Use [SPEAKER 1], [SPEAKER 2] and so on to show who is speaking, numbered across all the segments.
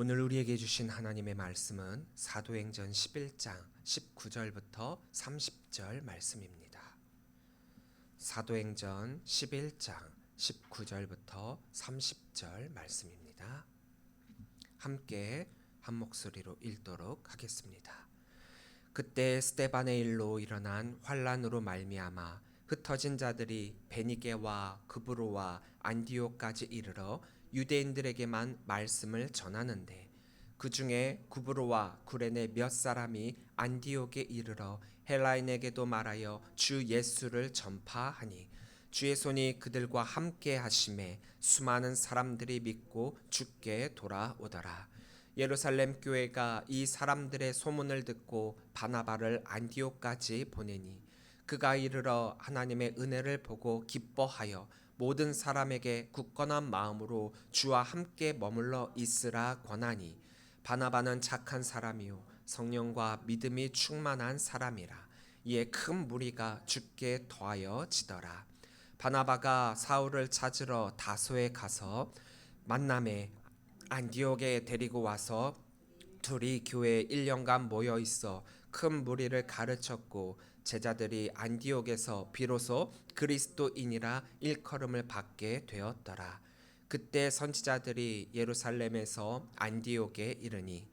[SPEAKER 1] 오늘 우리에게 주신 하나님의 말씀은 사도행전 11장 19절부터 30절 말씀입니다. 사도행전 11장 19절부터 30절 말씀입니다. 함께 한 목소리로 읽도록 하겠습니다. 그때 스데반의 일로 일어난 환란으로 말미암아 흩어진 자들이 베니게와 그브로와 안디옥까지 이르러 유대인들에게만 말씀을 전하는데 그 중에 구브로와 구레네 몇 사람이 안디옥에 이르러 헬라인에게도 말하여 주 예수를 전파하니 주의 손이 그들과 함께 하심에 수많은 사람들이 믿고 주께 돌아오더라. 예루살렘 교회가 이 사람들의 소문을 듣고 바나바를 안디옥까지 보내니 그가 이르러 하나님의 은혜를 보고 기뻐하여 모든 사람에게 굳건한 마음으로 주와 함께 머물러 있으라 권하니 바나바는 착한 사람이요 성령과 믿음이 충만한 사람이라. 이에 큰 무리가 주께 더하여 지더라. 바나바가 사울을 찾으러 다소에 가서 만남에 안디옥에 데리고 와서 둘이 교회에 1년간 모여 있어 큰 무리를 가르쳤고 제자들이 안디옥에서 비로소 그리스도인이라 일컬음을 받게 되었더라. 그때 선지자들이 예루살렘에서 안디옥에 이르니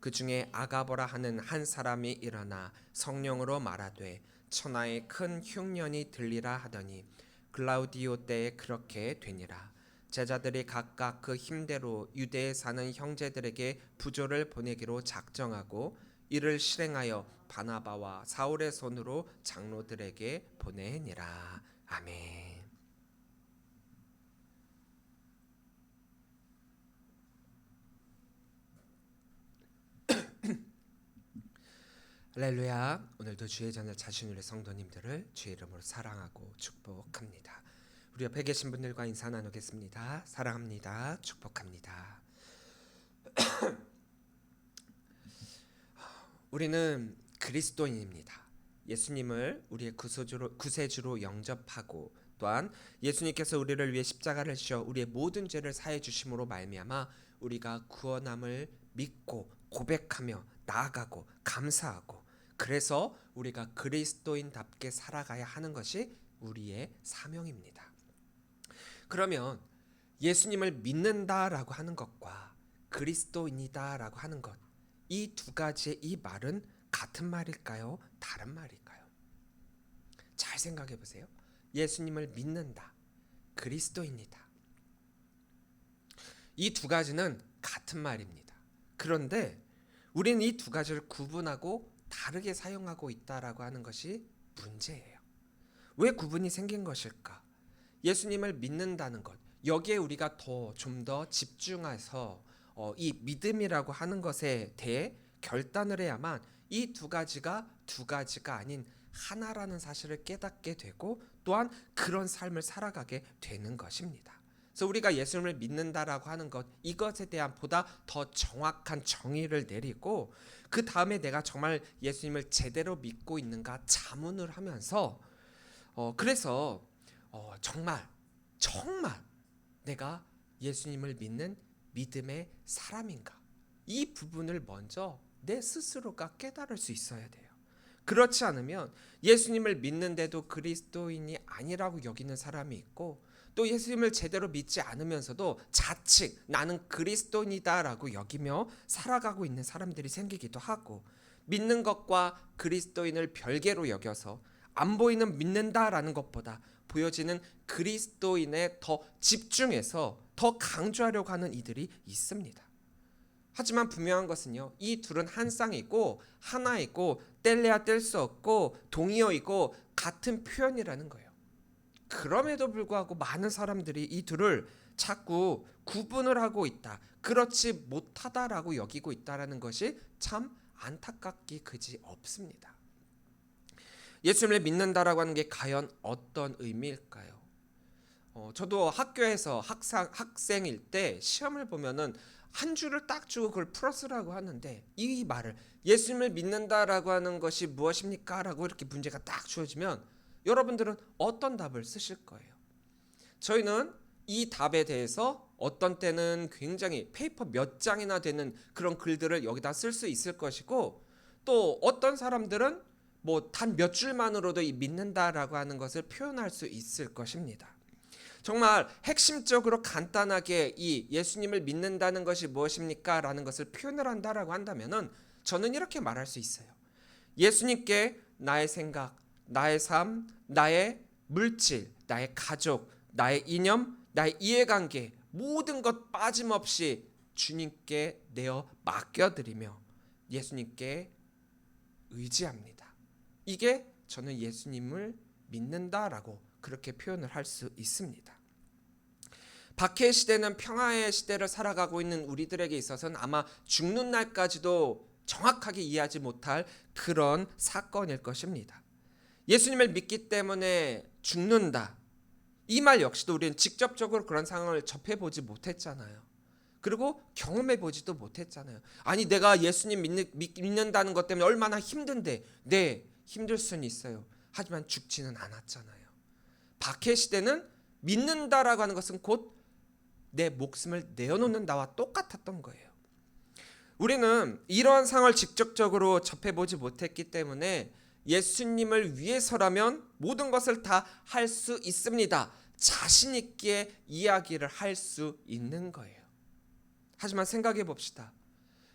[SPEAKER 1] 그 중에 아가보라 하는 한 사람이 일어나 성령으로 말하되 천하에 큰 흉년이 들리라 하더니 글라우디오 때에 그렇게 되니라. 제자들이 각각 그 힘대로 유대에 사는 형제들에게 부조를 보내기로 작정하고 이를 실행하여 바나바와 사울의 손으로 장로들에게 보내니라. 아멘. 할렐루야. 오늘도 주의 전을 자신의 성도님들을 주의 이름으로 사랑하고 축복합니다. 우리 옆에 계신 분들과 인사 나누겠습니다. 사랑합니다. 축복합니다. 우리는 그리스도인입니다. 예수님을 우리의 구세주로 영접하고 또한 예수님께서 우리를 위해 십자가를 지어 우리의 모든 죄를 사해 주심으로 말미암아 우리가 구원함을 믿고 고백하며 나아가고 감사하고 그래서 우리가 그리스도인답게 살아가야 하는 것이 우리의 사명입니다. 그러면 예수님을 믿는다라고 하는 것과 그리스도인이다라고 하는 것, 이 두 가지의 이 말은 같은 말일까요? 다른 말일까요? 잘 생각해 보세요. 예수님을 믿는다, 그리스도인이다. 이 두 가지는 같은 말입니다. 그런데 우리는 이 두 가지를 구분하고 다르게 사용하고 있다라고 하는 것이 문제예요. 왜 구분이 생긴 것일까? 예수님을 믿는다는 것, 여기에 우리가 좀 더 집중해서 이 믿음이라고 하는 것에 대해 결단을 해야만 이 두 가지가 아닌 하나라는 사실을 깨닫게 되고 또한 그런 삶을 살아가게 되는 것입니다. 그래서 우리가 예수님을 믿는다라고 하는 것, 이것에 대한 보다 더 정확한 정의를 내리고 그 다음에 내가 정말 예수님을 제대로 믿고 있는가 자문을 하면서 그래서 정말 내가 예수님을 믿는 믿음의 사람인가, 이 부분을 먼저 내 스스로가 깨달을 수 있어야 돼요. 그렇지 않으면 예수님을 믿는데도 그리스도인이 아니라고 여기는 사람이 있고 또 예수님을 제대로 믿지 않으면서도 자칫 나는 그리스도인이다라고 여기며 살아가고 있는 사람들이 생기기도 하고, 믿는 것과 그리스도인을 별개로 여겨서 안 보이는 믿는다라는 것보다 보여지는 그리스도인에 더 집중해서 더 강조하려고 하는 이들이 있습니다. 하지만 분명한 것은요, 이 둘은 한 쌍이고 하나이고 뗄래야 뗄 수 없고 동의어이고 같은 표현이라는 거예요. 그럼에도 불구하고 많은 사람들이 이 둘을 자꾸 구분을 하고 있다, 그렇지 못하다라고 여기고 있다라는 것이 참 안타깝기 그지 없습니다. 예수님을 믿는다라고 하는 게 과연 어떤 의미일까요? 저도 학교에서 학생일 때 시험을 보면은 한 줄을 딱 주고 그걸 풀었으라고 하는데, 이 말을 예수님을 믿는다라고 하는 것이 무엇입니까? 라고 이렇게 문제가 딱 주어지면 여러분들은 어떤 답을 쓰실 거예요? 저희는 이 답에 대해서 어떤 때는 굉장히 페이퍼 몇 장이나 되는 그런 글들을 여기다 쓸 수 있을 것이고, 또 어떤 사람들은 뭐 단 몇 줄만으로도 이 믿는다라고 하는 것을 표현할 수 있을 것입니다. 정말 핵심적으로 간단하게 이 예수님을 믿는다는 것이 무엇입니까? 라는 것을 표현을 한다라고 한다면은 저는 이렇게 말할 수 있어요. 예수님께 나의 생각, 나의 삶, 나의 물질, 나의 가족, 나의 이념, 나의 이해관계 모든 것 빠짐없이 주님께 내어 맡겨드리며 예수님께 의지합니다. 이게 저는 예수님을 믿는다라고 그렇게 표현을 할 수 있습니다. 박해의 시대는 평화의 시대를 살아가고 있는 우리들에게 있어서는 아마 죽는 날까지도 정확하게 이해하지 못할 그런 사건일 것입니다. 예수님을 믿기 때문에 죽는다. 이 말 역시도 우리는 직접적으로 그런 상황을 접해보지 못했잖아요. 그리고 경험해보지도 못했잖아요. 아니 내가 예수님 믿는다는 것 때문에 얼마나 힘든데. 네, 힘들 수는 있어요. 하지만 죽지는 않았잖아요. 박해 시대는 믿는다라고 하는 것은 곧 내 목숨을 내어놓는다와 똑같았던 거예요. 우리는 이러한 상황을 직접적으로 접해보지 못했기 때문에 예수님을 위해서라면 모든 것을 다 할 수 있습니다. 자신 있게 이야기를 할 수 있는 거예요. 하지만 생각해 봅시다.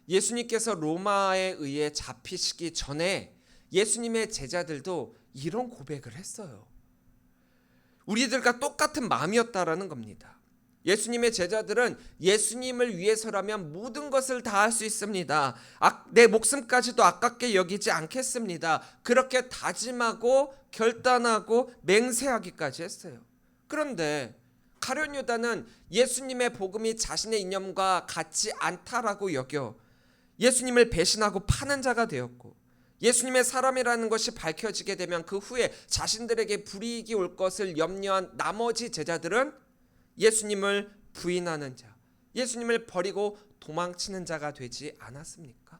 [SPEAKER 1] 예수님께서 로마에 의해 잡히시기 전에 예수님의 제자들도 이런 고백을 했어요. 우리들과 똑같은 마음이었다라는 겁니다. 예수님의 제자들은 예수님을 위해서라면 모든 것을 다 할 수 있습니다. 내 목숨까지도 아깝게 여기지 않겠습니다. 그렇게 다짐하고 결단하고 맹세하기까지 했어요. 그런데 가룟 유다는 예수님의 복음이 자신의 이념과 같지 않다라고 여겨 예수님을 배신하고 파는 자가 되었고, 예수님의 사람이라는 것이 밝혀지게 되면 그 후에 자신들에게 불이익이 올 것을 염려한 나머지 제자들은 예수님을 부인하는 자, 예수님을 버리고 도망치는 자가 되지 않았습니까?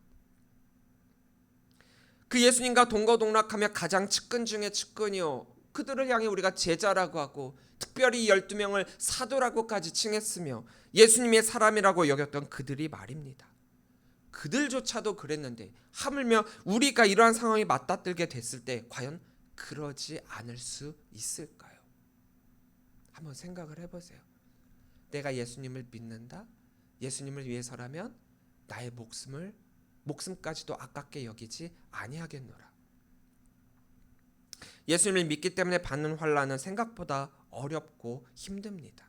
[SPEAKER 1] 그 예수님과 동거동락하며 가장 측근 중에 측근이요, 그들을 향해 우리가 제자라고 하고 특별히 12명을 사도라고까지 칭했으며 예수님의 사람이라고 여겼던 그들이 말입니다. 그들조차도 그랬는데 하물며 우리가 이러한 상황이 맞닥뜨게 됐을 때 과연 그러지 않을 수 있을까요? 한번 생각을 해보세요. 내가 예수님을 믿는다? 예수님을 위해서라면 나의 목숨까지도 아깝게 여기지 아니하겠노라. 예수님을 믿기 때문에 받는 환난은 생각보다 어렵고 힘듭니다.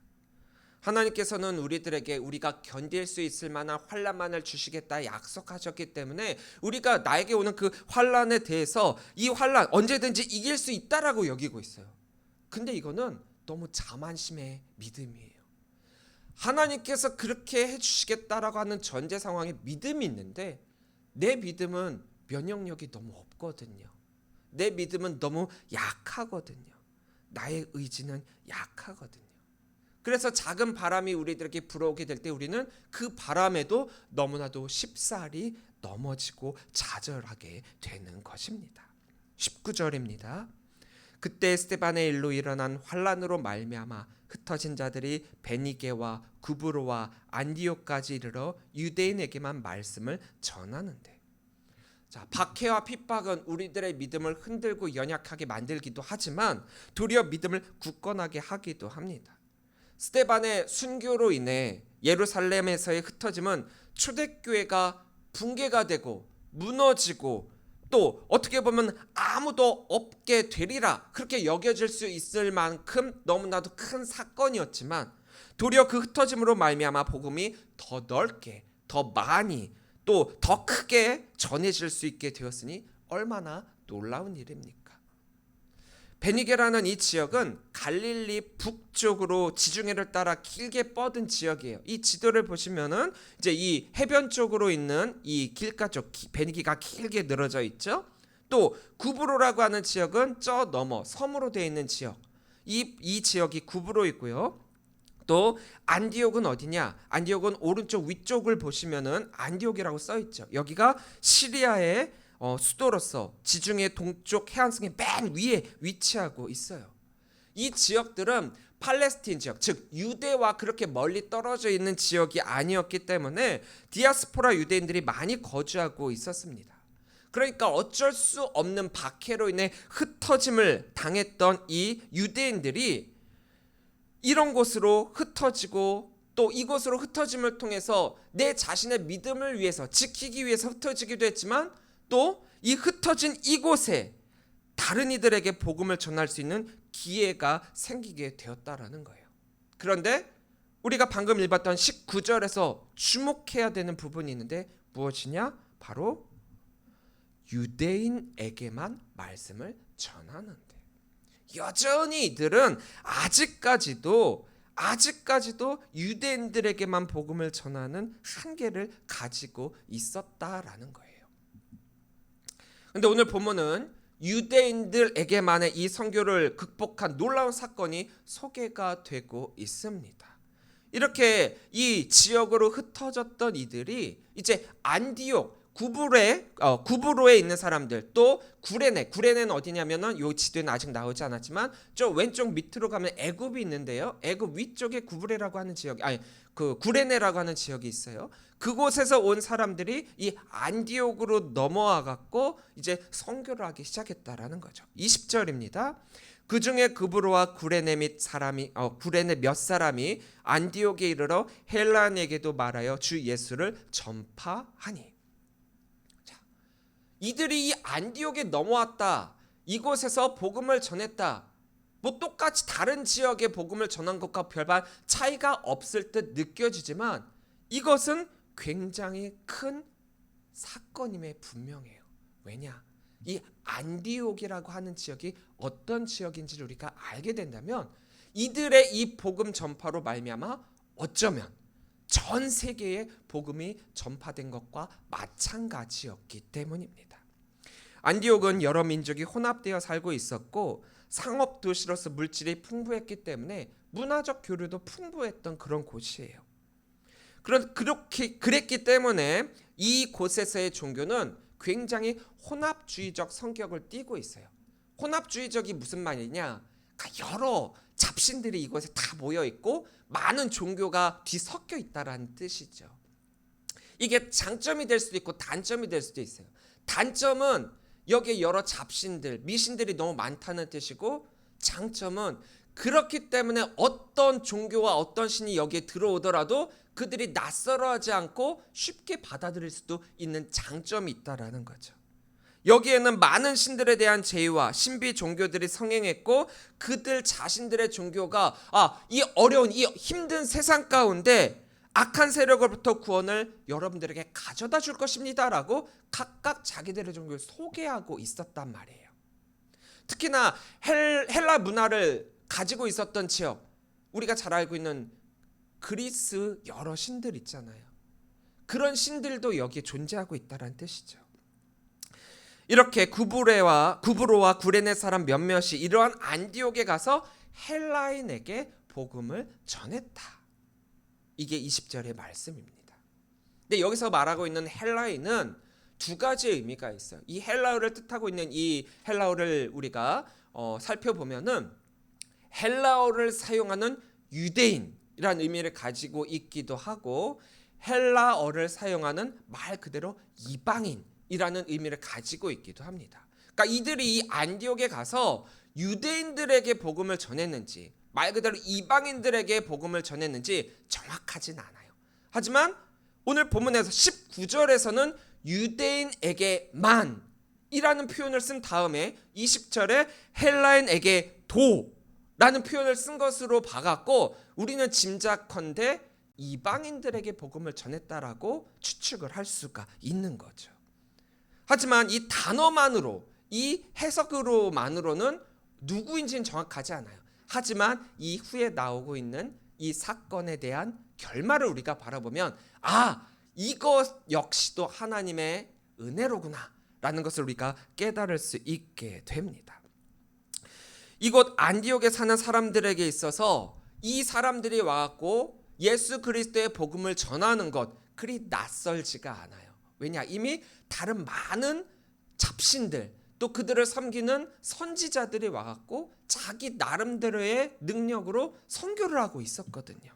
[SPEAKER 1] 하나님께서는 우리들에게 우리가 견딜 수 있을 만한 환난만을 주시겠다 약속하셨기 때문에 우리가 나에게 오는 그 환난에 대해서 이 환난 언제든지 이길 수 있다라고 여기고 있어요. 근데 이거는 너무 자만심의 믿음이에요. 하나님께서 그렇게 해주시겠다라고 하는 전제 상황에 믿음이 있는데 내 믿음은 면역력이 너무 없거든요. 내 믿음은 너무 약하거든요. 나의 의지는 약하거든요. 그래서 작은 바람이 우리들에게 불어오게 될 때 우리는 그 바람에도 너무나도 쉽사리 넘어지고 좌절하게 되는 것입니다. 19절입니다. 그때 스데반의 일로 일어난 환란으로 말미암아 흩어진 자들이 베니게와 구브로와 안디옥까지 이르러 유대인에게만 말씀을 전하는데, 자, 박해와 핍박은 우리들의 믿음을 흔들고 연약하게 만들기도 하지만 도리어 믿음을 굳건하게 하기도 합니다. 스데반의 순교로 인해 예루살렘에서의 흩어짐은 초대교회가 붕괴가 되고 무너지고 또 어떻게 보면 아무도 없게 되리라 그렇게 여겨질 수 있을 만큼 너무나도 큰 사건이었지만 도리어 그 흩어짐으로 말미암아 복음이 더 넓게 더 많이 또 더 크게 전해질 수 있게 되었으니 얼마나 놀라운 일입니까? 베니게라는 이 지역은 갈릴리 북쪽으로 지중해를 따라 길게 뻗은 지역이에요. 이 지도를 보시면은 이제 이 해변 쪽으로 있는 이 길가 쪽 베니게가 길게 늘어져 있죠. 또 구브로라고 하는 지역은 저 너머 섬으로 되어 있는 지역. 이 지역이 구브로이고요. 또 안디옥은 어디냐? 안디옥은 오른쪽 위쪽을 보시면은 안디옥이라고 써 있죠. 여기가 시리아의 수도로서 지중해 동쪽 해안성의 맨 위에 위치하고 있어요. 이 지역들은 팔레스틴 지역, 즉 유대와 그렇게 멀리 떨어져 있는 지역이 아니었기 때문에 디아스포라 유대인들이 많이 거주하고 있었습니다. 그러니까 어쩔 수 없는 박해로 인해 흩어짐을 당했던 이 유대인들이 이런 곳으로 흩어지고 또 이곳으로 흩어짐을 통해서 내 자신의 믿음을 위해서 지키기 위해서 흩어지기도 했지만 또 이 흩어진 이곳에 다른 이들에게 복음을 전할 수 있는 기회가 생기게 되었다라는 거예요. 그런데 우리가 방금 읽었던 19절에서 주목해야 되는 부분이 있는데 무엇이냐? 바로 유대인에게만 말씀을 전하는데 여전히 이들은 아직까지도 유대인들에게만 복음을 전하는 한계를 가지고 있었다라는 거예요. 근데 오늘 본문은 유대인들에게만의 이 선교를 극복한 놀라운 사건이 소개가 되고 있습니다. 이렇게 이 지역으로 흩어졌던 이들이 이제 안디옥 구브로에 있는 사람들, 또 구레네는 어디냐면은 요 지도에는 아직 나오지 않았지만 저 왼쪽 밑으로 가면 애굽이 있는데요. 애굽 위쪽에 구브레라고 하는 지역, 구레네라고 하는 지역이 있어요. 그곳에서 온 사람들이 이 안디옥으로 넘어와 갖고 이제 선교를 하기 시작했다라는 거죠. 20절입니다. 그 중에 구브로와 구레네 몇 사람이 안디옥에 이르러 헬라인에게도 말하여 주 예수를 전파하니. 이들이 이 안디옥에 넘어왔다. 이곳에서 복음을 전했다. 뭐 똑같이 다른 지역에 복음을 전한 것과 별반 차이가 없을 듯 느껴지지만 이것은 굉장히 큰 사건임에 분명해요. 왜냐? 이 안디옥이라고 하는 지역이 어떤 지역인지를 우리가 알게 된다면 이들의 이 복음 전파로 말미암아 어쩌면 전 세계에 복음이 전파된 것과 마찬가지였기 때문입니다. 안디옥은 여러 민족이 혼합되어 살고 있었고 상업 도시로서 물질이 풍부했기 때문에 문화적 교류도 풍부했던 그런 곳이에요. 그랬기 때문에 이 곳에서의 종교는 굉장히 혼합주의적 성격을 띠고 있어요. 혼합주의적이 무슨 말이냐? 여러 잡신들이 이곳에 다 모여 있고 많은 종교가 뒤섞여 있다라는 뜻이죠. 이게 장점이 될 수도 있고 단점이 될 수도 있어요. 단점은 여기에 여러 잡신들, 미신들이 너무 많다는 뜻이고, 장점은 그렇기 때문에 어떤 종교와 어떤 신이 여기에 들어오더라도 그들이 낯설어하지 않고 쉽게 받아들일 수도 있는 장점이 있다라는 거죠. 여기에는 많은 신들에 대한 제의와 신비 종교들이 성행했고 그들 자신들의 종교가 이 어려운 이 힘든 세상 가운데 악한 세력으로부터 구원을 여러분들에게 가져다 줄 것입니다라고 각각 자기들의 종교를 소개하고 있었단 말이에요. 특히나 헬라 문화를 가지고 있었던 지역, 우리가 잘 알고 있는 그리스 여러 신들 있잖아요. 그런 신들도 여기에 존재하고 있다는 뜻이죠. 이렇게 구브로와 구레네 사람 몇몇이 이러한 안디옥에 가서 헬라인에게 복음을 전했다. 이게 20절의 말씀입니다. 근데 여기서 말하고 있는 헬라인은 두 가지 의미가 있어요. 이 헬라어를 뜻하고 있는 이 헬라어를 우리가 살펴보면은 헬라어를 사용하는 유대인이라는 의미를 가지고 있기도 하고 헬라어를 사용하는 말 그대로 이방인이라는 의미를 가지고 있기도 합니다. 그러니까 이들이 이 안디옥에 가서 유대인들에게 복음을 전했는지 말 그대로 이방인들에게 복음을 전했는지 정확하진 않아요. 하지만 오늘 본문에서 19절에서는 유대인에게만 이라는 표현을 쓴 다음에 20절에 헬라인에게 도라는 표현을 쓴 것으로 봐갖고 우리는 짐작컨대 이방인들에게 복음을 전했다라고 추측을 할 수가 있는 거죠. 하지만 이 단어만으로, 이 해석으로만으로는 누구인지는 정확하지 않아요. 하지만 이후에 나오고 있는 이 사건에 대한 결말을 우리가 바라보면 이것 역시도 하나님의 은혜로구나 라는 것을 우리가 깨달을 수 있게 됩니다. 이곳 안디옥에 사는 사람들에게 있어서 이 사람들이 와갖고 예수 그리스도의 복음을 전하는 것 그리 낯설지가 않아요. 왜냐? 이미 다른 많은 잡신들 또 그들을 섬기는 선지자들이 와갖고 자기 나름대로의 능력으로 선교를 하고 있었거든요.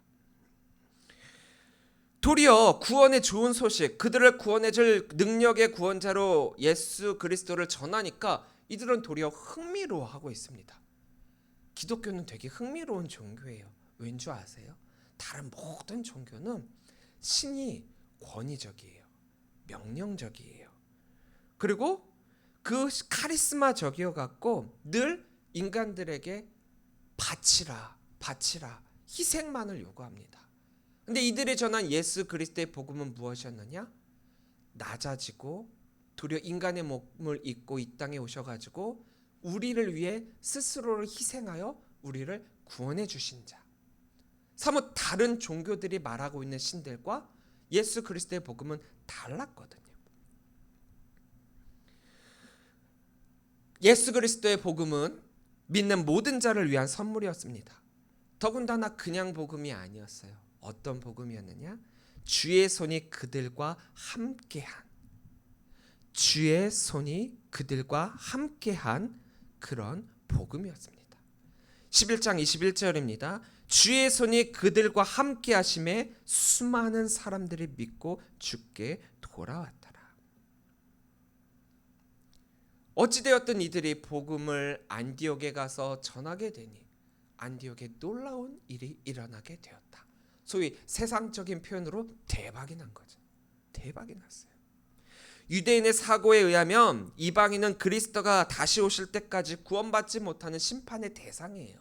[SPEAKER 1] 도리어 구원의 좋은 소식, 그들을 구원해줄 능력의 구원자로 예수 그리스도를 전하니까 이들은 도리어 흥미로워하고 있습니다. 기독교는 되게 흥미로운 종교예요. 왠 줄 아세요? 다른 모든 종교는 신이 권위적이에요. 명령적이에요. 그리고 그 카리스마적이어 갖고 늘 인간들에게 바치라, 희생만을 요구합니다. 근데 이들이 전한 예수 그리스도의 복음은 무엇이었느냐? 낮아지고 도리어 인간의 몸을 입고 이 땅에 오셔가지고 우리를 위해 스스로를 희생하여 우리를 구원해 주신 자. 사뭇 다른 종교들이 말하고 있는 신들과 예수 그리스도의 복음은 달랐거든요. 예수 그리스도의 복음은 믿는 모든 자를 위한 선물이었습니다. 더군다나 그냥 복음이 아니었어요. 어떤 복음이었느냐? 주의 손이 그들과 함께한, 주의 손이 그들과 함께한 그런 복음이었습니다. 11장 21절입니다. 주의 손이 그들과 함께 하심에 수많은 사람들이 믿고 주께 돌아왔더라. 어찌되었든 이들이 복음을 안디옥에 가서 전하게 되니 안디옥에 놀라운 일이 일어나게 되었다. 소위 세상적인 표현으로 대박이 난 거죠. 대박이 났어요. 유대인의 사고에 의하면 이방인은 그리스도가 다시 오실 때까지 구원받지 못하는 심판의 대상이에요.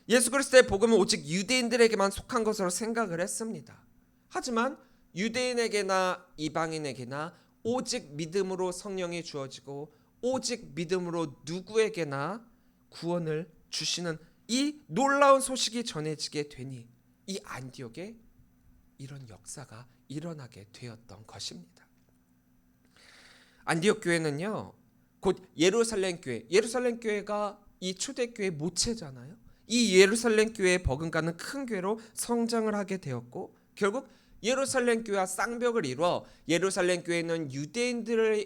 [SPEAKER 1] 예수 그리스도의 복음은 오직 유대인들에게만 속한 것으로 생각을 했습니다. 하지만 유대인에게나 이방인에게나 오직 믿음으로 성령이 주어지고 오직 믿음으로 누구에게나 구원을 주시는 이 놀라운 소식이 전해지게 되니 이 안디옥에 이런 역사가 일어나게 되었던 것입니다. 안디옥 교회는요, 곧 예루살렘 교회가 이 초대교회 모체잖아요. 이 예루살렘 교회의 버금가는 큰 교회로 성장을 하게 되었고 결국 예루살렘 교회와 쌍벽을 이루어 예루살렘 교회는 유대인들의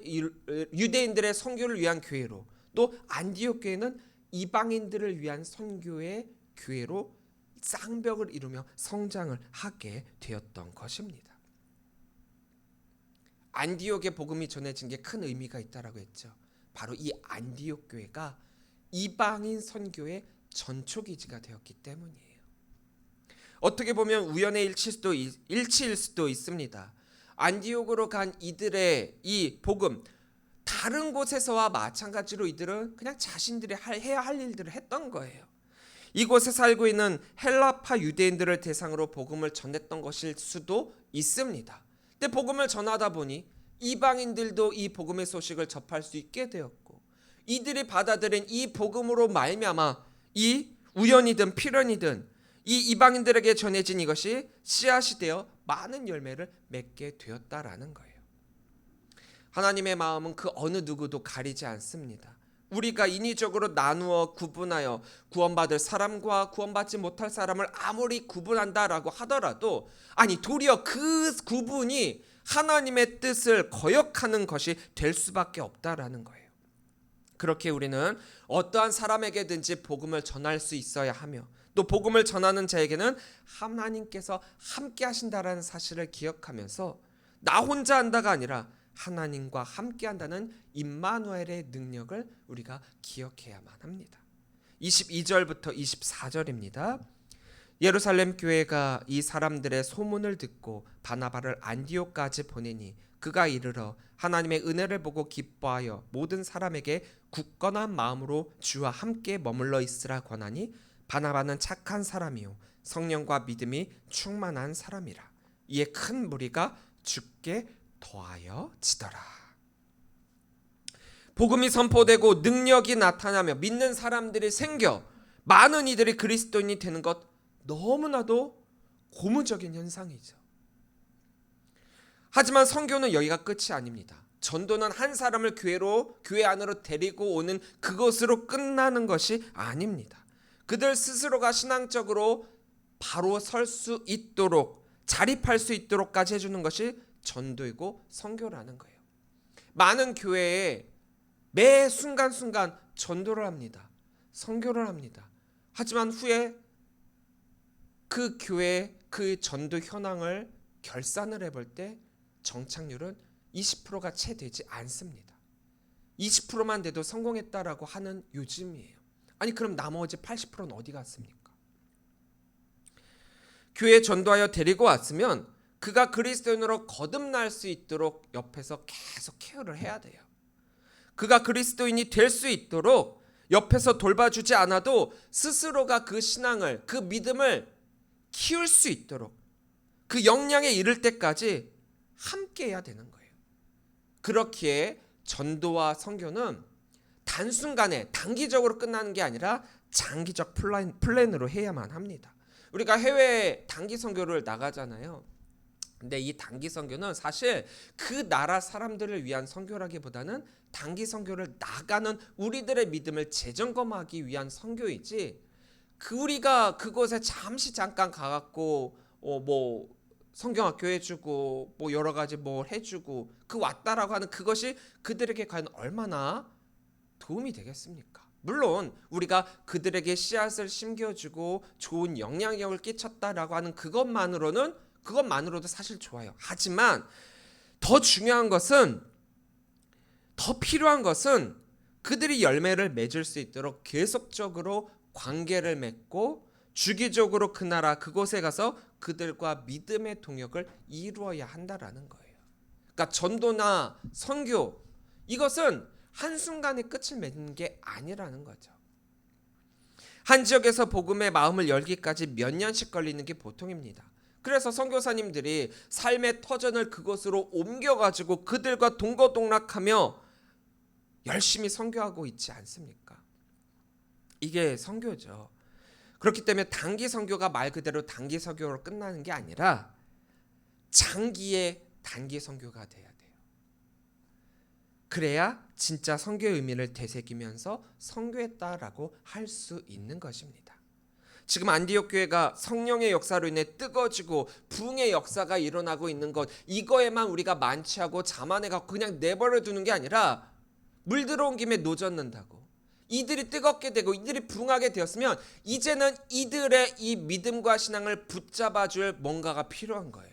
[SPEAKER 1] 선교를 위한 교회로, 또 안디옥 교회는 이방인들을 위한 선교의 교회로 쌍벽을 이루며 성장을 하게 되었던 것입니다. 안디옥의 복음이 전해진 게 큰 의미가 있다라고 했죠. 바로 이 안디옥 교회가 이방인 선교의 전초기지가 되었기 때문이에요. 어떻게 보면 우연의 일치일 수도 있습니다. 안디옥으로 간 이들의 이 복음, 다른 곳에서와 마찬가지로 이들은 그냥 자신들이 해야 할 일들을 했던 거예요. 이곳에 살고 있는 헬라파 유대인들을 대상으로 복음을 전했던 것일 수도 있습니다. 근데 복음을 전하다 보니 이방인들도 이 복음의 소식을 접할 수 있게 되었고 이들이 받아들인 이 복음으로 말미암아 이 우연이든 필연이든 이 이방인들에게 전해진 이것이 씨앗이 되어 많은 열매를 맺게 되었다라는 거예요. 하나님의 마음은 그 어느 누구도 가리지 않습니다. 우리가 인위적으로 나누어 구분하여 구원받을 사람과 구원받지 못할 사람을 아무리 구분한다라고 하더라도 도리어 그 구분이 하나님의 뜻을 거역하는 것이 될 수밖에 없다라는 거예요. 그렇게 우리는 어떠한 사람에게든지 복음을 전할 수 있어야 하며 또 복음을 전하는 자에게는 하나님께서 함께 하신다라는 사실을 기억하면서 나 혼자 한다가 아니라 하나님과 함께 한다는 임마누엘의 능력을 우리가 기억해야만 합니다. 22절부터 24절입니다. 예루살렘 교회가 이 사람들의 소문을 듣고 바나바를 안디옥까지 보내니 그가 이르러 하나님의 은혜를 보고 기뻐하여 모든 사람에게 굳건한 마음으로 주와 함께 머물러 있으라 권하니 바나바는 착한 사람이요 성령과 믿음이 충만한 사람이라. 이에 큰 무리가 주께 더하여 지더라. 복음이 선포되고 능력이 나타나며 믿는 사람들이 생겨 많은 이들이 그리스도인이 되는 것 너무나도 고무적인 현상이죠. 하지만 선교는 여기가 끝이 아닙니다. 전도는 한 사람을 교회 안으로 데리고 오는 그것으로 끝나는 것이 아닙니다. 그들 스스로가 신앙적으로 바로 설 수 있도록 자립할 수 있도록까지 해주는 것이 전도이고 선교라는 거예요. 많은 교회에 매 순간순간 전도를 합니다. 선교를 합니다. 하지만 후에 그 교회 그 전도 현황을 결산을 해볼 때 정착률은 20%가 채 되지 않습니다. 20%만 돼도 성공했다라고 하는 요즘이에요. 아니 그럼 나머지 80%는 어디 갔습니까? 교회 전도하여 데리고 왔으면 그가 그리스도인으로 거듭날 수 있도록 옆에서 계속 케어를 해야 돼요. 그가 그리스도인이 될 수 있도록 옆에서 돌봐주지 않아도 스스로가 그 신앙을, 그 믿음을 키울 수 있도록 그 역량에 이를 때까지 함께 해야 되는 거예요. 그렇기에 전도와 선교는 단순간에 단기적으로 끝나는 게 아니라 장기적 플랜으로 해야만 합니다. 우리가 해외 단기 선교를 나가잖아요. 근데 이 단기 선교는 사실 그 나라 사람들을 위한 선교라기보다는 단기 선교를 나가는 우리들의 믿음을 재점검하기 위한 선교이지, 우리가 그곳에 잠깐 가갖고 뭐 성경학교 해주고 뭐 여러 가지 뭘 해주고 그 왔다라고 하는 그것이 그들에게 과연 얼마나 도움이 되겠습니까? 물론 우리가 그들에게 씨앗을 심겨주고 좋은 영향력을 끼쳤다라고 하는 그것만으로도 사실 좋아요. 하지만 더 필요한 것은 그들이 열매를 맺을 수 있도록 계속적으로 관계를 맺고 주기적으로 그 나라 그곳에 가서 그들과 믿음의 동역을 이루어야 한다라는 거예요. 그러니까 전도나 선교, 이것은 한순간에 끝을 맺는 게 아니라는 거죠. 한 지역에서 복음의 마음을 열기까지 몇 년씩 걸리는 게 보통입니다. 그래서 선교사님들이 삶의 터전을 그곳으로 옮겨가지고 그들과 동거동락하며 열심히 선교하고 있지 않습니까? 이게 선교죠. 그렇기 때문에 단기 선교가 말 그대로 단기 선교로 끝나는 게 아니라 장기의 단기 선교가 돼야 돼요. 그래야 진짜 선교의 의미를 되새기면서 선교했다라고 할 수 있는 것입니다. 지금 안디옥 교회가 성령의 역사로 인해 뜨거워지고 부흥의 역사가 일어나고 있는 것, 이거에만 우리가 만취하고 자만해갖고 그냥 내버려 두는 게 아니라 물 들어온 김에 노젓는다고, 이들이 뜨겁게 되고 이들이 부흥하게 되었으면 이제는 이들의 이 믿음과 신앙을 붙잡아줄 뭔가가 필요한 거예요.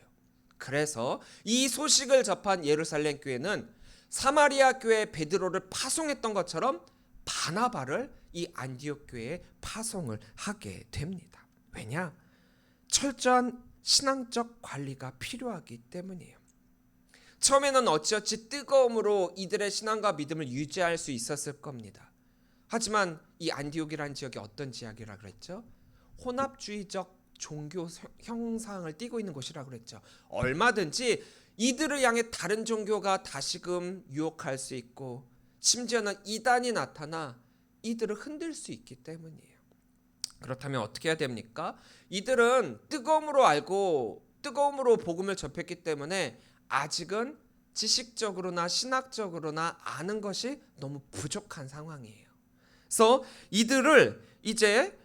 [SPEAKER 1] 그래서 이 소식을 접한 예루살렘 교회는 사마리아 교회 베드로를 파송했던 것처럼 바나바를 이 안디옥 교회에 파송을 하게 됩니다. 왜냐? 철저한 신앙적 관리가 필요하기 때문이에요. 처음에는 어찌어찌 뜨거움으로 이들의 신앙과 믿음을 유지할 수 있었을 겁니다. 하지만 이 안디옥이라는 지역이 어떤 지역이라 그랬죠? 혼합주의적 종교 형상을 띠고 있는 곳이라 그랬죠. 얼마든지 이들을 향해 다른 종교가 다시금 유혹할 수 있고 심지어는 이단이 나타나 이들을 흔들 수 있기 때문이에요. 그렇다면 어떻게 해야 됩니까? 이들은 뜨거움으로 복음을 접했기 때문에 아직은 지식적으로나 신학적으로나 아는 것이 너무 부족한 상황이에요. 그래서 이들을 이제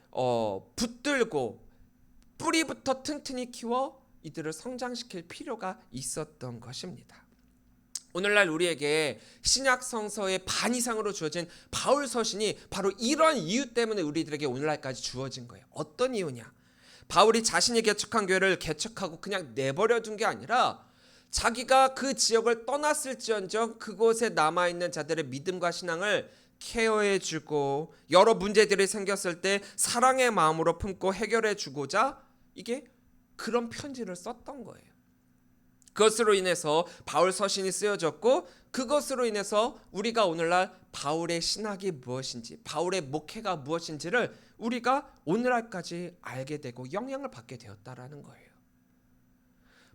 [SPEAKER 1] 붙들고 뿌리부터 튼튼히 키워 이들을 성장시킬 필요가 있었던 것입니다. 오늘날 우리에게 신약 성서의 반 이상으로 주어진 바울 서신이 바로 이런 이유 때문에 우리들에게 오늘날까지 주어진 거예요. 어떤 이유냐? 바울이 자신이 개척한 교회를 개척하고 그냥 내버려 둔 게 아니라 자기가 그 지역을 떠났을지언정 그곳에 남아있는 자들의 믿음과 신앙을 케어해주고 여러 문제들이 생겼을 때 사랑의 마음으로 품고 해결해주고자 이게 그런 편지를 썼던 거예요. 그것으로 인해서 바울 서신이 쓰여졌고 그것으로 인해서 우리가 오늘날 바울의 신학이 무엇인지 바울의 목회가 무엇인지를 우리가 오늘날까지 알게 되고 영향을 받게 되었다라는 거예요.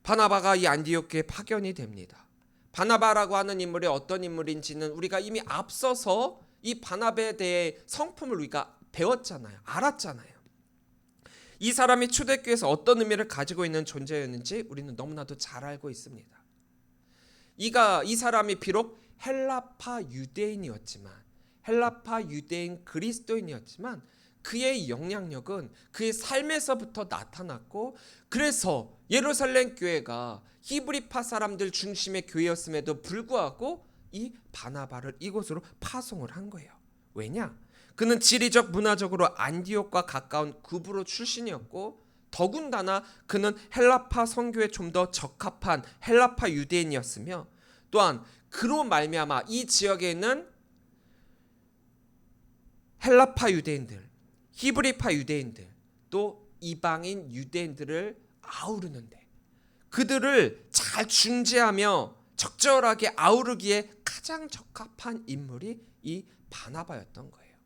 [SPEAKER 1] 바나바가 이 안디옥 교회에 파견이 됩니다. 바나바라고 하는 인물이 어떤 인물인지는 우리가 이미 앞서서 이 바나바에 대해 성품을 우리가 배웠잖아요. 알았잖아요. 이 사람이 초대교회에서 어떤 의미를 가지고 있는 존재였는지 우리는 너무나도 잘 알고 있습니다. 이 사람이 비록 헬라파 유대인 그리스도인이었지만 그의 영향력은 그의 삶에서부터 나타났고 그래서 예루살렘 교회가 히브리파 사람들 중심의 교회였음에도 불구하고 이 바나바를 이곳으로 파송을 한 거예요. 왜냐? 그는 지리적 문화적으로 안디옥과 가까운 구브로 출신이었고 더군다나 그는 헬라파 선교에 좀 더 적합한 헬라파 유대인이었으며 또한 그로 말미암아 이 지역에 있는 헬라파 유대인들, 히브리파 유대인들, 또 이방인 유대인들을 아우르는데 그들을 잘 중재하며 적절하게 아우르기에 가장 적합한 인물이 이 바나바였던 거예요.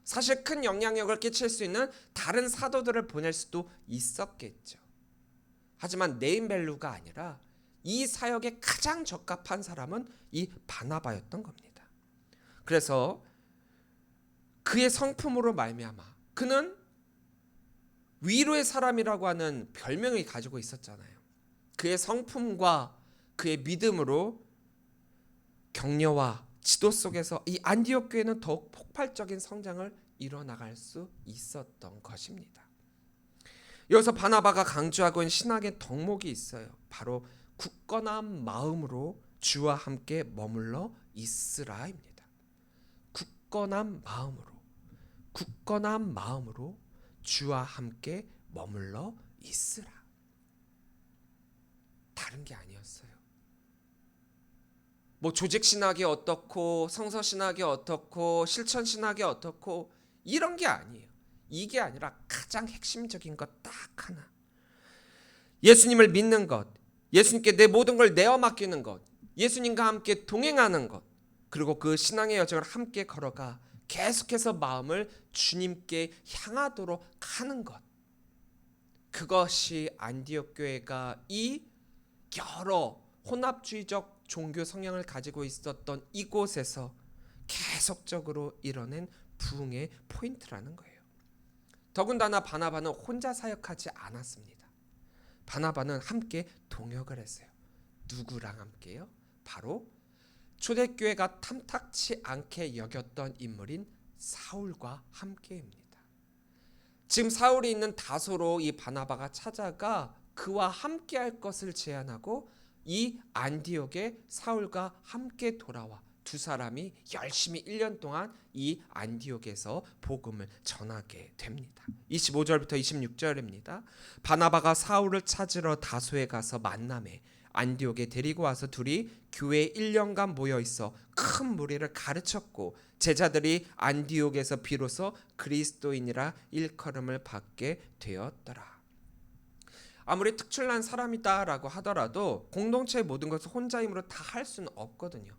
[SPEAKER 1] 사실 큰 영향력을 끼칠 수 있는 다른 사도들을 보낼 수도 있었겠죠. 하지만 네임밸류가 아니라 이 사역에 가장 적합한 사람은 이 바나바였던 겁니다. 그래서 그의 성품으로 말미암아 그는 위로의 사람이라고 하는 별명을 가지고 있었잖아요. 그의 성품과 그의 믿음으로 격려와 지도 속에서 이 안디옥 교회는 더욱 폭발적인 성장을 이뤄나갈 수 있었던 것입니다. 여기서 바나바가 강조하고 있는 신학의 덕목이 있어요. 바로 굳건한 마음으로 주와 함께 머물러 있으라입니다. 굳건한 마음으로 주와 함께 머물러 있으라. 다른 게 아니었어요. 뭐 조직 신학이 어떻고 성서 신학이 어떻고 실천 신학이 어떻고 이런 게 아니에요. 이게 아니라 가장 핵심적인 것 딱 하나. 예수님을 믿는 것, 예수님께 내 모든 걸 내어 맡기는 것, 예수님과 함께 동행하는 것, 그리고 그 신앙의 여정을 함께 걸어가 계속해서 마음을 주님께 향하도록 하는 것. 그것이 안디옥 교회가 이 여러 혼합주의적 종교 성향을 가지고 있었던 이곳에서 계속적으로 이뤄낸 부흥의 포인트라는 거예요. 더군다나 바나바는 혼자 사역하지 않았습니다. 바나바는 함께 동역을 했어요. 누구랑 함께요? 바로 초대교회가 탐탁치 않게 여겼던 인물인 사울과 함께입니다. 지금 사울이 있는 다소로 이 바나바가 찾아가 그와 함께할 것을 제안하고 이 안디옥에 사울과 함께 돌아와 두 사람이 열심히 1년 동안 이 안디옥에서 복음을 전하게 됩니다. 25절부터 26절입니다. 바나바가 사울을 찾으러 다소에 가서 만남에 안디옥에 데리고 와서 둘이 교회에 1년간 모여 있어 큰 무리를 가르쳤고 제자들이 안디옥에서 비로소 그리스도인이라 일컬음을 받게 되었더라. 아무리 특출난 사람이다라고 하더라도 공동체의 모든 것을 혼자 힘으로 다 할 수는 없거든요.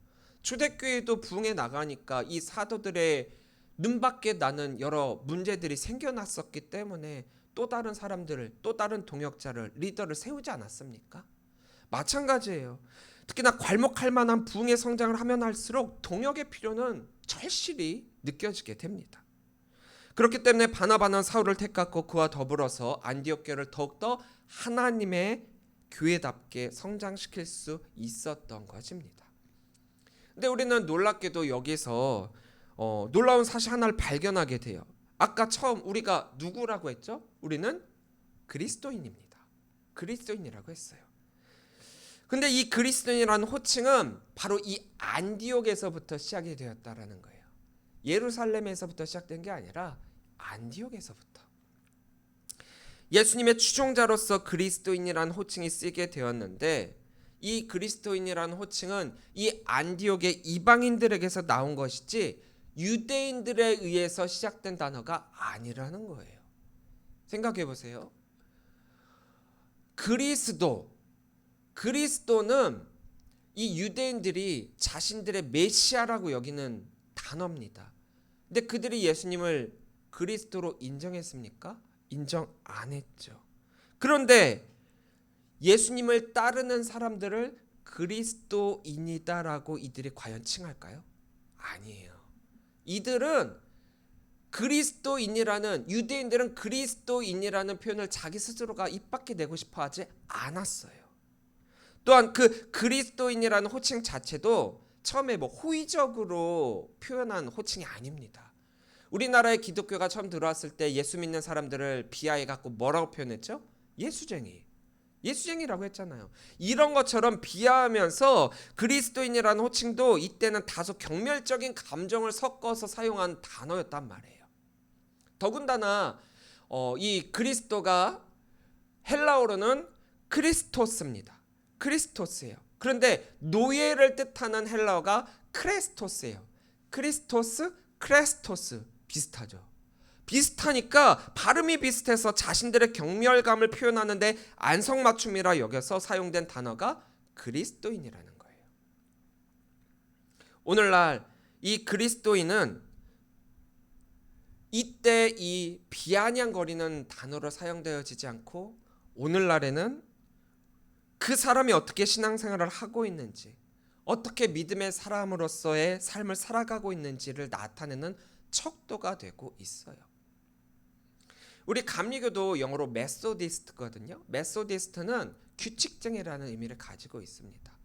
[SPEAKER 1] 초대교회도 부흥해 나가니까 이 사도들의 눈밖에 나는 여러 문제들이 생겨났었기 때문에 또 다른 사람들을, 또 다른 동역자를, 리더를 세우지 않았습니까? 마찬가지예요. 특히나 괄목할 만한 부흥의 성장을 하면 할수록 동역의 필요는 절실히 느껴지게 됩니다. 그렇기 때문에 바나바는 사울을 택하고 그와 더불어서 안디옥 교회를 더욱더 하나님의 교회답게 성장시킬 수 있었던 것입니다. 근데 우리는 놀랍게도 여기서 놀라운 사실 하나를 발견하게 돼요. 아까 처음 우리가 누구라고 했죠? 우리는 그리스도인입니다. 그리스도인이라고 했어요. 근데 이 그리스도인이라는 호칭은 바로 이 안디옥에서부터 시작이 되었다라는 거예요. 예루살렘에서부터 시작된 게 아니라 안디옥에서부터. 예수님의 추종자로서 그리스도인이라는 호칭이 쓰게 되었는데 이 그리스도인이라는 호칭은 이 안디옥의 이방인들에게서 나온 것이지 유대인들에 의해서 시작된 단어가 아니라는 거예요. 생각해 보세요. 그리스도는 이 유대인들이 자신들의 메시아라고 여기는 단어입니다. 근데 그들이 예수님을 그리스도로 인정했습니까? 인정 안 했죠. 그런데 예수님을 따르는 사람들을 그리스도인이다라고 이들이 과연 칭할까요? 아니에요. 이들은 그리스도인이라는, 유대인들은 그리스도인이라는 표현을 자기 스스로가 입 밖에 내고 싶어 하지 않았어요. 또한 그 그리스도인이라는 호칭 자체도 처음에 호의적으로 표현한 호칭이 아닙니다. 우리나라의 기독교가 처음 들어왔을 때 예수 믿는 사람들을 비하해 갖고 뭐라고 표현했죠? 예수쟁이. 예수쟁이라고 했잖아요. 이런 것처럼 비하하면서 그리스도인이라는 호칭도 이때는 다소 경멸적인 감정을 섞어서 사용한 단어였단 말이에요. 더군다나 이 그리스도가 헬라어로는 크리스토스입니다. 크리스토스예요. 그런데 노예를 뜻하는 헬라어가 크레스토스예요. 크리스토스, 크레스토스 비슷하죠. 비슷하니까 발음이 비슷해서 자신들의 경멸감을 표현하는데 안성맞춤이라 여겨서 사용된 단어가 그리스도인이라는 거예요. 오늘날 이 그리스도인은 이때 이 비아냥거리는 단어로 사용되어지지 않고 오늘날에는 그 사람이 어떻게 신앙생활을 하고 있는지, 어떻게 믿음의 사람으로서의 삶을 살아가고 있는지를 나타내는 척도가 되고 있어요. 우리 감리교도 영어로 메소디스트거든요. 메소디스트는 규칙쟁이라는 의미를 가지고 있습니다.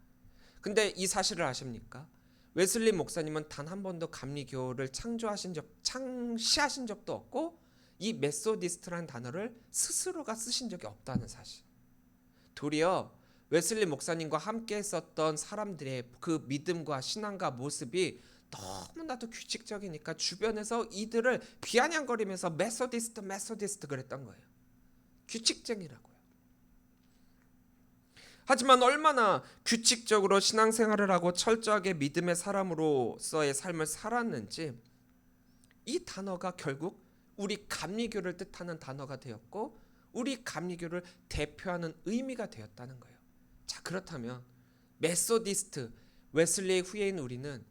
[SPEAKER 1] 근데 이 사실을 아십니까? 웨슬리 목사님은 단 한 번도 감리교를 창시하신 적도 없고 이 메소디스트라는 단어를 스스로가 쓰신 적이 없다는 사실. 도리어 웨슬리 목사님과 함께 있었던 사람들의 그 믿음과 신앙과 모습이 너무나도 규칙적이니까 주변에서 이들을 비아냥거리면서 메소디스트 그랬던 거예요. 규칙쟁이라고요. 하지만 얼마나 규칙적으로 신앙생활을 하고 철저하게 믿음의 사람으로서의 삶을 살았는지 이 단어가 결국 우리 감리교를 뜻하는 단어가 되었고 우리 감리교를 대표하는 의미가 되었다는 거예요. 자, 그렇다면 메소디스트, 웨슬리의 후예인 우리는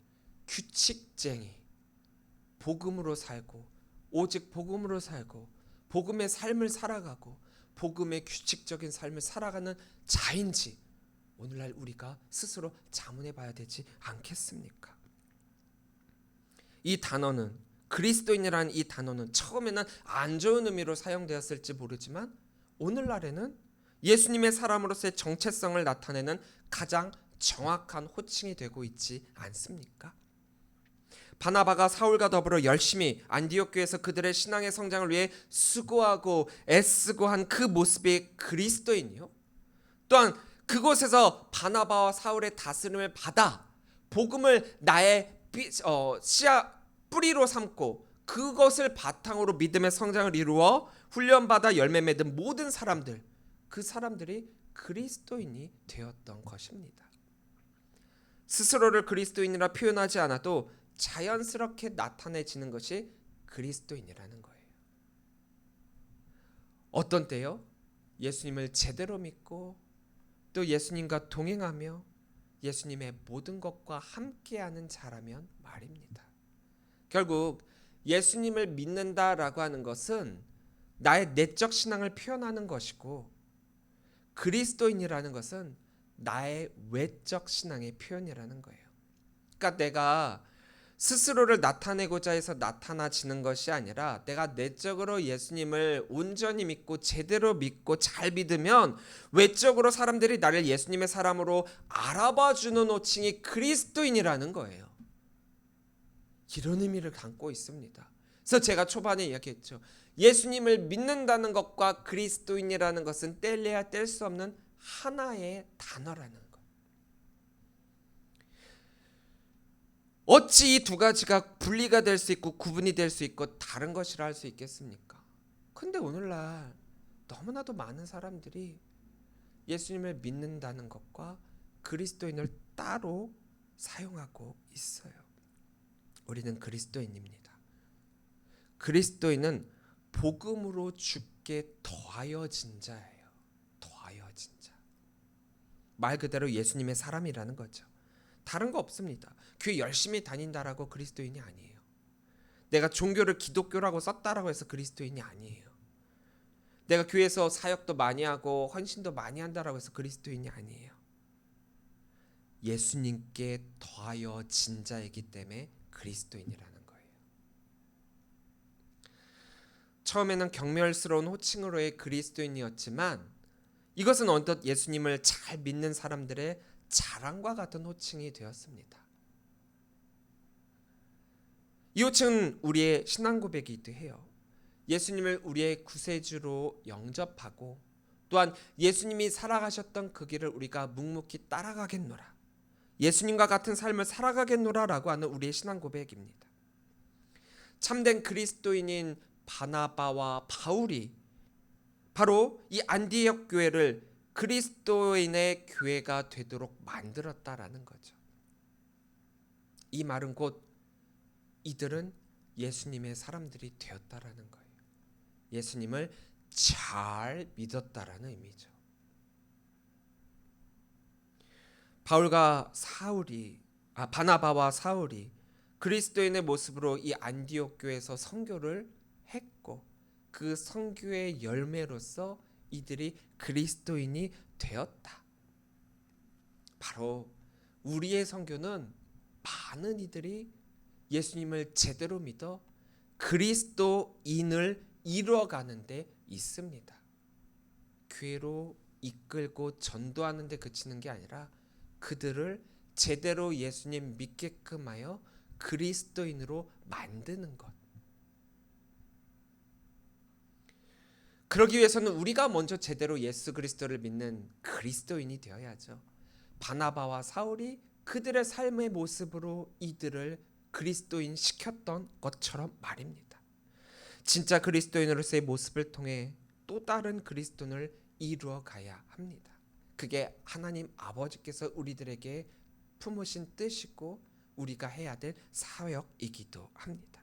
[SPEAKER 1] 규칙쟁이, 복음으로 살고 오직 복음으로 살고 복음의 삶을 살아가고 복음의 규칙적인 삶을 살아가는 자인지 오늘날 우리가 스스로 자문해 봐야 되지 않겠습니까? 이 단어는 그리스도인이라는 이 단어는 처음에는 안 좋은 의미로 사용되었을지 모르지만 오늘날에는 예수님의 사람으로서의 정체성을 나타내는 가장 정확한 호칭이 되고 있지 않습니까? 바나바가 사울과 더불어 열심히 안디옥 교회에서 그들의 신앙의 성장을 위해 수고하고 애쓰고 한 그 모습이 그리스도인이요. 또한 그곳에서 바나바와 사울의 다스림을 받아 복음을 나의 뿌리로 삼고 그것을 바탕으로 믿음의 성장을 이루어 훈련받아 열매 맺은 모든 사람들, 그 사람들이 그리스도인이 되었던 것입니다. 스스로를 그리스도인이라 표현하지 않아도 자연스럽게 나타내지는 것이 그리스도인이라는 거예요. 어떤 때요? 예수님을 제대로 믿고 또 예수님과 동행하며 예수님의 모든 것과 함께하는 자라면 말입니다. 결국 예수님을 믿는다라고 하는 것은 나의 내적 신앙을 표현하는 것이고 그리스도인이라는 것은 나의 외적 신앙의 표현이라는 거예요. 그러니까 내가 스스로를 나타내고자 해서 나타나지는 것이 아니라 내가 내적으로 예수님을 온전히 믿고 제대로 믿고 잘 믿으면 외적으로 사람들이 나를 예수님의 사람으로 알아봐주는 호칭이 그리스도인이라는 거예요. 이런 의미를 담고 있습니다. 그래서 제가 초반에 이야기했죠. 예수님을 믿는다는 것과 그리스도인이라는 것은 뗄래야 뗄 수 없는 하나의 단어라는 것. 어찌 이 두 가지가 분리가 될 수 있고 구분이 될 수 있고 다른 것이라 할 수 있겠습니까? 근데 오늘날 너무나도 많은 사람들이 예수님을 믿는다는 것과 그리스도인을 따로 사용하고 있어요. 우리는 그리스도인입니다. 그리스도인은 복음으로 주께 더하여진 자예요. 더하여진 자. 말 그대로 예수님의 사람이라는 거죠. 다른 거 없습니다. 교회 열심히 다닌다라고 그리스도인이 아니에요. 내가 종교를 기독교라고 썼다라고 해서 그리스도인이 아니에요. 내가 교회에서 사역도 많이 하고 헌신도 많이 한다라고 해서 그리스도인이 아니에요. 예수님께 더하여진 자이기 때문에 그리스도인이라는 거예요. 처음에는 경멸스러운 호칭으로의 그리스도인이었지만 이것은 어느덧 예수님을 잘 믿는 사람들의 자랑과 같은 호칭이 되었습니다. 이 호칭은 우리의 신앙 고백이기도 해요. 예수님을 우리의 구세주로 영접하고 또한 예수님이 살아가셨던 그 길을 우리가 묵묵히 따라가겠노라. 예수님과 같은 삶을 살아가겠노라라고 하는 우리의 신앙 고백입니다. 참된 그리스도인인 바나바와 바울이 바로 이 안디옥 교회를 그리스도인의 교회가 되도록 만들었다라는 거죠. 이 말은 곧 이들은 예수님의 사람들이 되었다라는 거예요. 예수님을 잘 믿었다라는 의미죠. 바나바와 사울이 그리스도인의 모습으로 이 안디옥 교회에서 선교를 했고 그 선교의 열매로서 이들이 그리스도인이 되었다. 바로 우리의 선교는 많은 이들이 예수님을 제대로 믿어 그리스도인을 이루어가는 데 있습니다. 교회로 이끌고 전도하는 데 그치는 게 아니라 그들을 제대로 예수님 믿게끔 하여 그리스도인으로 만드는 것. 그러기 위해서는 우리가 먼저 제대로 예수 그리스도를 믿는 그리스도인이 되어야죠. 바나바와 사울이 그들의 삶의 모습으로 이들을 그리스도인 시켰던 것처럼 말입니다. 진짜 그리스도인으로서의 모습을 통해 또 다른 그리스도인을 이루어 가야 합니다. 그게 하나님 아버지께서 우리들에게 품으신 뜻이고 우리가 해야 될 사역이기도 합니다.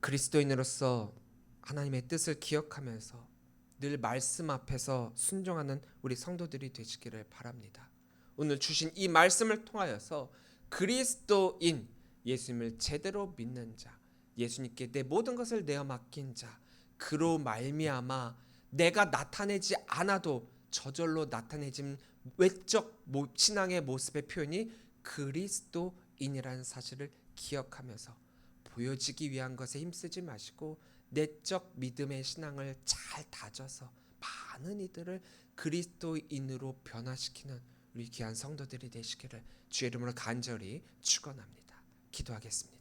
[SPEAKER 1] 그리스도인으로서 하나님의 뜻을 기억하면서 늘 말씀 앞에서 순종하는 우리 성도들이 되시기를 바랍니다. 오늘 주신 이 말씀을 통하여서 그리스도인, 예수님을 제대로 믿는 자, 예수님께 내 모든 것을 내어 맡긴 자, 그로 말미암아 내가 나타내지 않아도 저절로 나타내진 외적 신앙의 모습의 표현이 그리스도인이라는 사실을 기억하면서 보여지기 위한 것에 힘쓰지 마시고 내적 믿음의 신앙을 잘 다져서 많은 이들을 그리스도인으로 변화시키는 우리 귀한 성도들이 되시기를 주의 이름으로 간절히 축원합니다. 기도하겠습니다.